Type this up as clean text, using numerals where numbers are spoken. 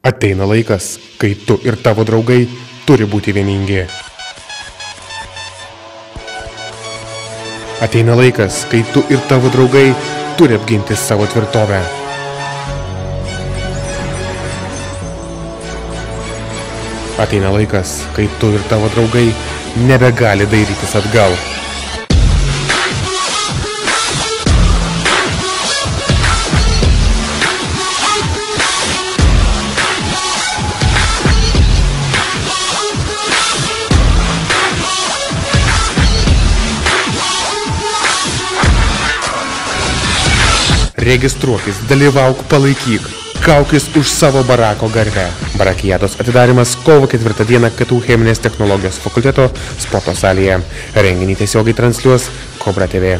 Ateina laikas, kai tu ir tavo draugai turi būti vieningi. Ateina laikas, kai tu ir tavo draugai turi apginti savo tvirtovę. Ateina laikas, kai tu ir tavo draugai nebegali dairytis atgal. Registruokis, dalyvauk, palaikyk, kaukis už savo barako garbę. Barakijados atidarimas kovo 4 dieną KTU cheminės technologijos fakulteto sporto salėje. Renginį tiesiogiai transliuos Kobra TV.